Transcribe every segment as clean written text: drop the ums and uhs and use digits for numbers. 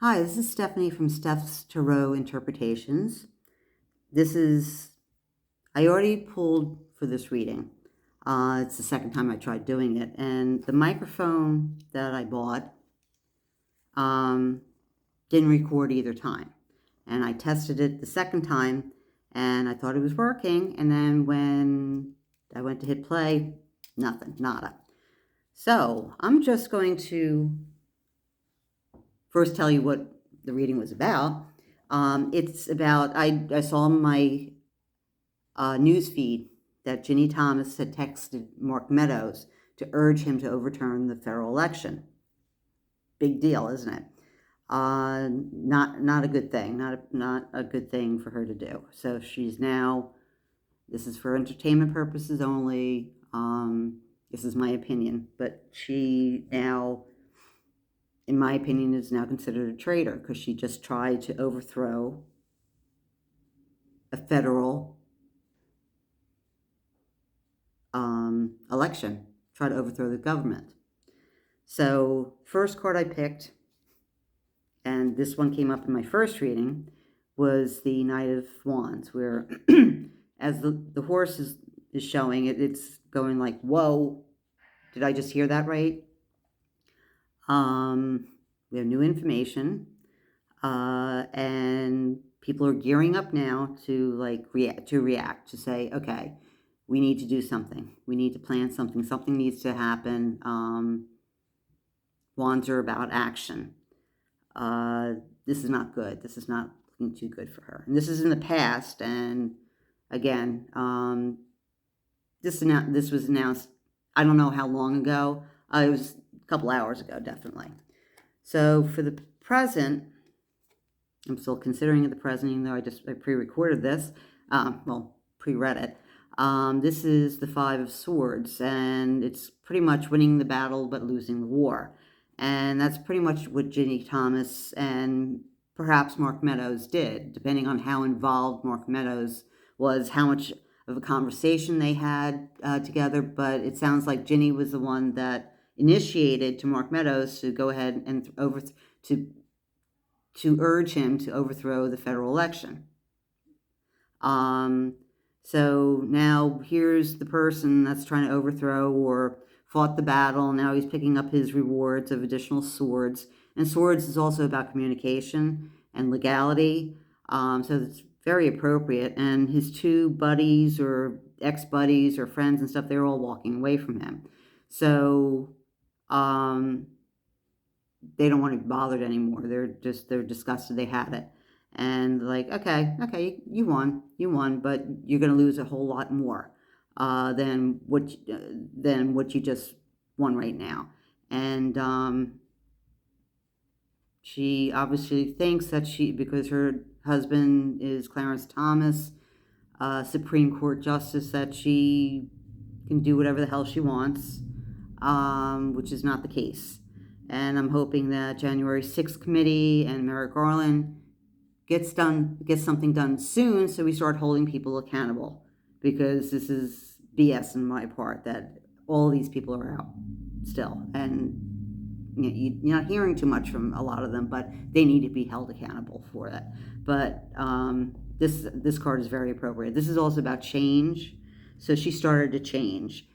Hi, this is Stephanie from Steph's Tarot Interpretations. I already pulled for this reading. It's the second time I tried doing it, and the microphone that I bought didn't record either time. And I tested it the second time, and I thought it was working, and then when I went to hit play, nothing, nada. So I'm just going to first tell you what the reading was about. It's about, I saw my news feed that Ginnie Thomas had texted Mark Meadows to urge him to overturn the federal election. Big deal, isn't it? Not a good thing. Not a good thing for her to do. So she's now. This is for entertainment purposes only. This is my opinion, but she now, in my opinion, is now considered a traitor because she just tried to overthrow a federal election, try to overthrow the government. So first card I picked, and this one came up in my first reading, was the Knight of Wands, where as the horse is showing, it's going like, whoa, did I just hear that right? We have new information, and people are gearing up now to react, to say, okay, we need to do something. We need to plan something. Something needs to happen. Wands are about action. This is not good. This is not looking too good for her. And this is in the past. And again, this was announced, I don't know how long ago. It was a couple hours ago, definitely. So for the present, I'm still considering it the present, even though I pre-recorded this. Pre-read it. This is the Five of Swords, and it's pretty much winning the battle but losing the war. And that's pretty much what Ginnie Thomas and perhaps Mark Meadows did, depending on how involved Mark Meadows was, how much of a conversation they had together. But it sounds like Ginnie was the one that initiated to Mark Meadows to go ahead and to urge him to overthrow the federal election. So now here's the person that's trying to overthrow or fought the battle. Now he's picking up his rewards of additional swords. And swords is also about communication and legality. So it's very appropriate. And his two buddies or ex-buddies or friends and stuff, they're all walking away from him. So they don't want to be bothered anymore. They're disgusted they had it. And like, okay, you won, but you're going to lose a whole lot more than what you just won right now. And she obviously thinks that because her husband is Clarence Thomas, Supreme Court Justice, that she can do whatever the hell she wants, which is not the case. And I'm hoping that January 6th committee and Merrick Garland gets something done soon, so we start holding people accountable, because this is BS in my part that all these people are out still, and you're not hearing too much from a lot of them, but they need to be held accountable for that. But this card is very appropriate. This is also about change, so she started to change.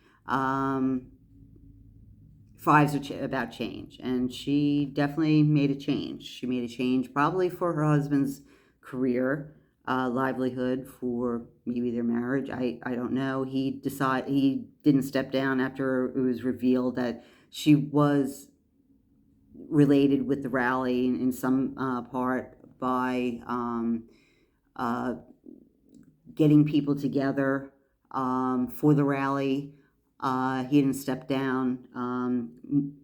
Fives are about change, and she definitely made a change. She made a change probably for her husband's career, livelihood, for maybe their marriage. I don't know. He didn't step down after it was revealed that she was related with the rally in some part by getting people together for the rally. He didn't step down.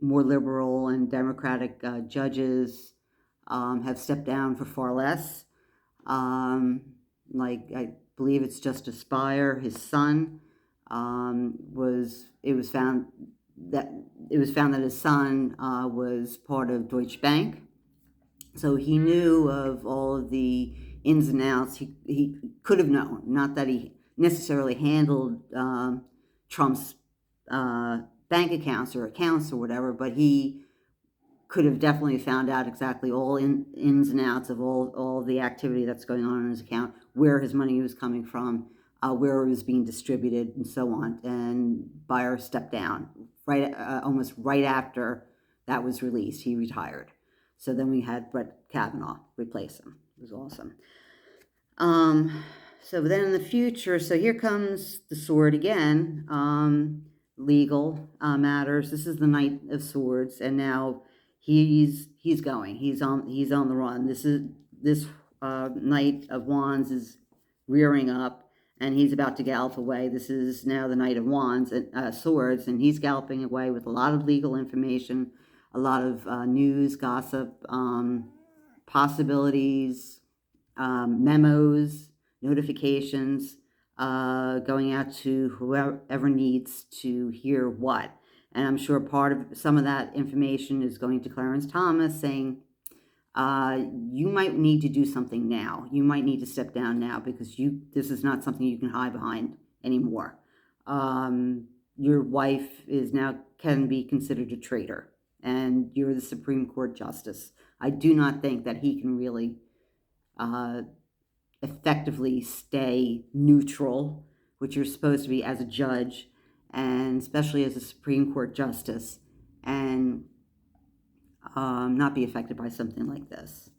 More liberal and Democratic judges have stepped down for far less. Like, I believe it's Justice Breyer, his son, it was found that his son was part of Deutsche Bank. So he knew of all of the ins and outs. He could have known, not that he necessarily handled Trump's bank accounts or whatever, but he could have definitely found out exactly all ins and outs of all the activity that's going on in his account, where his money was coming from, where it was being distributed, and so on. And Beyer stepped down almost right after that was released. He retired. So then we had Brett Kavanaugh replace him. It was awesome. So then in the future, so here comes the sword again. Legal matters. This is the Knight of Swords, and now he's going. He's on the run. This Knight of Wands is rearing up, and he's about to gallop away. This is now the Knight of Wands and Swords, and he's galloping away with a lot of legal information, a lot of news, gossip, possibilities, memos, notifications, going out to whoever needs to hear what. And I'm sure part of some of that information is going to Clarence Thomas saying, you might need to do something now. You might need to step down now because this is not something you can hide behind anymore. Your wife can be considered a traitor, and you're the Supreme Court Justice. I do not think that he can really effectively stay neutral, which you're supposed to be as a judge, and especially as a Supreme Court Justice, and not be affected by something like this.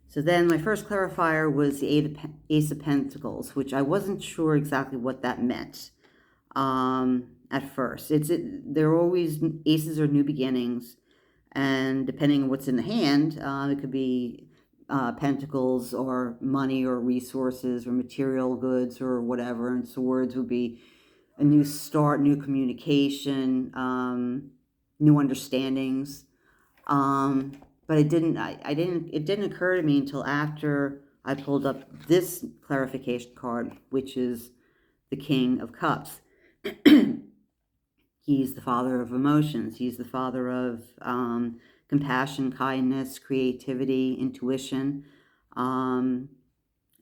So then my first clarifier was the Ace of Pentacles, which I wasn't sure exactly what that meant at first. They're always, aces are new beginnings, and depending on what's in the hand, it could be pentacles or money or resources or material goods or whatever, and swords would be a new start, new communication, new understandings. But it didn't occur to me until after I pulled up this clarification card, which is the King of Cups. He's the father of emotions. He's the father of compassion, kindness, creativity, intuition. And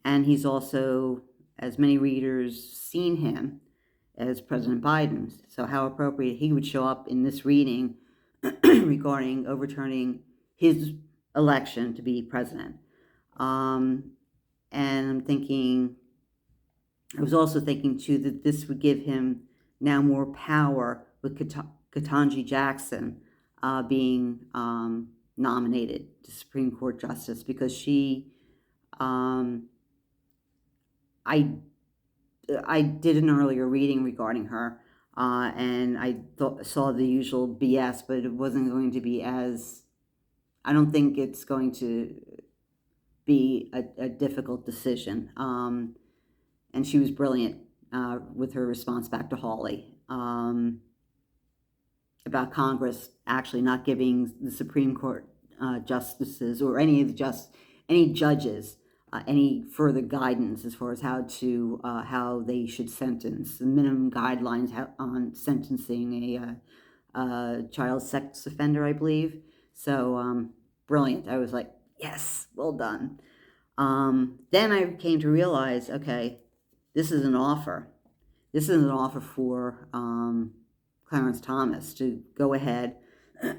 he's also, as many readers seen him, as President Biden. So how appropriate he would show up in this reading regarding overturning his election to be president. And I'm thinking, I was also thinking too that this would give him now more power with Ketanji Jackson being nominated to Supreme Court Justice, because she, I did an earlier reading regarding her, and I saw the usual BS, but it wasn't going to be I don't think it's going to be a difficult decision. And she was brilliant with her response back to Hawley about Congress actually not giving the Supreme Court justices or any judges any further guidance as far as how they should sentence, the minimum guidelines on sentencing a child sex offender, I believe. So brilliant. I was like, yes, well done. Then I came to realize, okay, this is an offer. This is an offer for Clarence Thomas to go ahead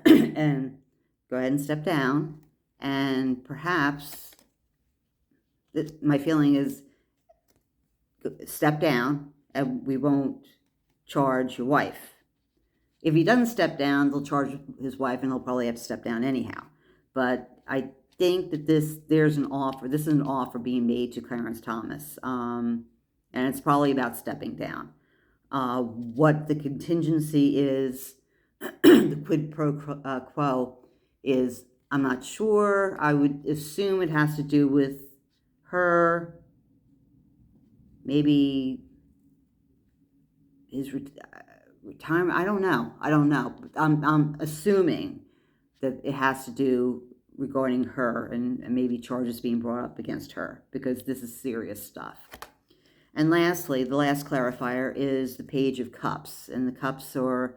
and step down, and perhaps my feeling is step down and we won't charge your wife. If he doesn't step down, they'll charge his wife, and he'll probably have to step down anyhow. But I think that this is an offer being made to Clarence Thomas, and it's probably about stepping down. What the contingency is, the quid pro quo is, I'm not sure. I would assume it has to do with her, maybe his retirement. I don't know. I'm assuming that it has to do regarding her, and maybe charges being brought up against her, because this is serious stuff. And lastly, the last clarifier is the Page of Cups. And the cups the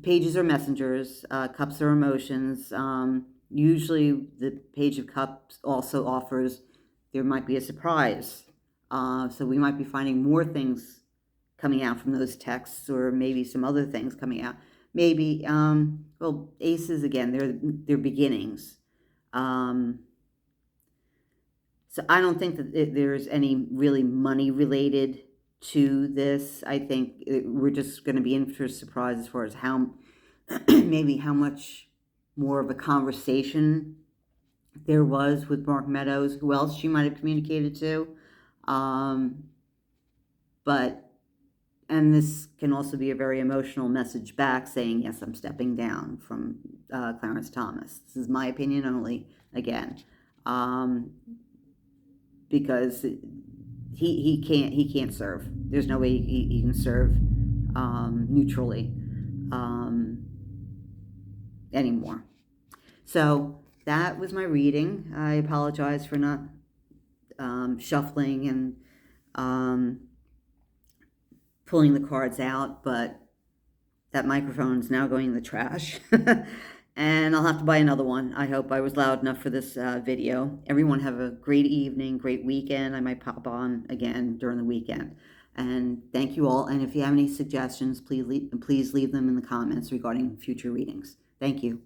pages are messengers, cups are emotions. Usually the Page of Cups also offers, there might be a surprise. So we might be finding more things coming out from those texts, or maybe some other things coming out. maybe. Well, aces again, they're beginnings. So I don't think that there's any really money related to this. I think we're just going to be in for a surprise as far as how maybe how much more of a conversation there was with Mark Meadows, who else she might have communicated to. But and this can also be a very emotional message back saying, yes, I'm stepping down from Clarence Thomas. This is my opinion only, again, because he can't serve. There's no way he can serve neutrally anymore. So that was my reading. I apologize for not shuffling and pulling the cards out, but that microphone is now going in the trash. And I'll have to buy another one. I hope I was loud enough for this video. Everyone have a great evening, great weekend. I might pop on again during the weekend. And thank you all. And if you have any suggestions, please leave them in the comments regarding future readings. Thank you.